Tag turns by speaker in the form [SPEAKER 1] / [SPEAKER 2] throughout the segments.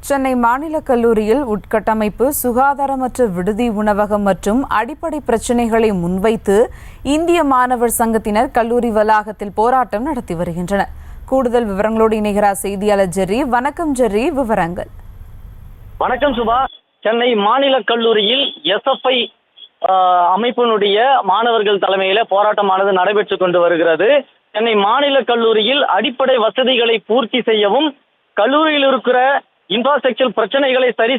[SPEAKER 1] சென்னை மாநில கல்லூரியில் உட்கட்டமைப்பு, சுகாதாரமற்ற விடுதி, உணவகம் மற்றும் அடிப்படை பிரச்சினைகளை முன்வைத்து இந்திய மாணவர் சங்கத்தினர் கல்லூரி வளாகத்தில் போராட்டம் நடத்தி வருகின்றனர். கூடுதல் விவரங்களோடு இணைகிறார் செய்தியாளர் ஜெர்ரி. வணக்கம் ஜெர்ரி, விவரங்கள்.
[SPEAKER 2] வணக்கம் சுபா. சென்னை மாநில கல்லூரியில் எஸ்எஃப்ஐ அமைப்பினுடைய மாணவர்கள் தலைமையில போராட்டமானது நடைபெற்றுக் கொண்டு வருகிறது. சென்னை மாநில கல்லூரியில் அடிப்படை வசதிகளை பூர்த்தி செய்யவும், கல்லூரியில் இருக்கிற இன்ஃப்ராஸ்ட்ரக்சர் பிரச்சனைகளை சரி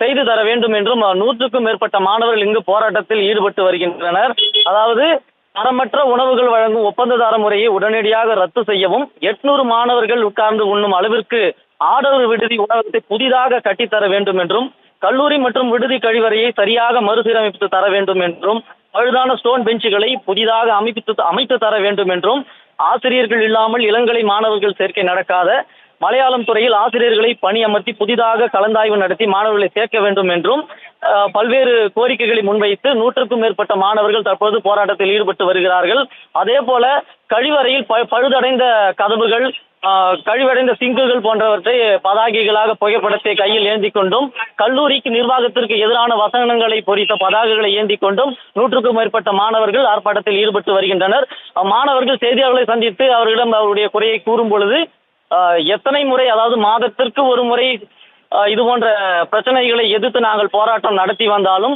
[SPEAKER 2] செய்து தர வேண்டும் என்றும் 100க்கும் மேற்பட்ட மாணவர்கள் இங்கு போராட்டத்தில் ஈடுபட்டு வருகின்றனர். அதாவது தரமற்ற உணவுகள் வழங்கும் ஒப்பந்ததார முறையை உடனடியாக ரத்து செய்யவும், 800 மாணவர்கள் உட்கார்ந்து உண்ணும் அளவிற்கு ஆடவர் விடுதி உணவகத்தை புதிதாக கட்டித்தர வேண்டும் என்றும், கல்லூரி மற்றும் விடுதி கழிவறையை சரியாக மறுசீரமைத்து தர வேண்டும் என்றும், பழுதான ஸ்டோன் பெஞ்சுகளை புதிதாக அமைத்து தர வேண்டும் என்றும், ஆசிரியர்கள் இல்லாமல் இளங்கலை மாணவர்கள் சேர்க்கை நடக்காத மலையாளம் துறையில் ஆசிரியர்களை பணி அமர்த்தி புதிதாக கலந்தாய்வு நடத்தி மாணவர்களை சேர்க்க வேண்டும் என்றும் பல்வேறு கோரிக்கைகளை முன்வைத்து 100க்கும் மேற்பட்ட மாணவர்கள் தற்போது போராட்டத்தில் ஈடுபட்டு வருகிறார்கள். அதே போல கழிவறையில் பழுதடைந்த கதவுகள், கழிவடைந்த சிங்குகள் போன்றவற்றை பதாகைகளாக புகைப்படத்தை கையில் ஏந்தி கொண்டும், கல்லூரிக்கு நிர்வாகத்திற்கு எதிரான வசனங்களை பொறித்த பதாகைகளை ஏந்தி கொண்டும் 100க்கும் மேற்பட்ட மாணவர்கள் ஆர்ப்பாட்டத்தில் ஈடுபட்டு வருகின்றனர். மாணவர்கள் செய்தியாளர்களை சந்தித்து அவர்களிடம் அவருடைய குறையை கூறும் பொழுது, எத்தனை முறை, அதாவது மாதத்திற்கு ஒரு முறை இது போன்ற பிரச்சனைகளை எதிர்த்து நாங்கள் போராட்டம் நடத்தி வந்தாலும்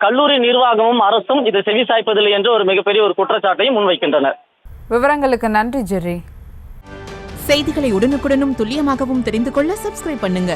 [SPEAKER 2] கல்லூரி நிர்வாகமும் அரசும் இதை செவிசாய்ப்பதில்லை என்று ஒரு மிகப்பெரிய ஒரு குற்றச்சாட்டையும் முன்வைக்கின்றனர்.
[SPEAKER 1] விவரங்களுக்கு நன்றி ஜெர்ரி.
[SPEAKER 3] செய்திகளை உடனுக்குடனும் துல்லியமாகவும் தெரிந்து கொள்ள சப்ஸ்கிரைப் பண்ணுங்க.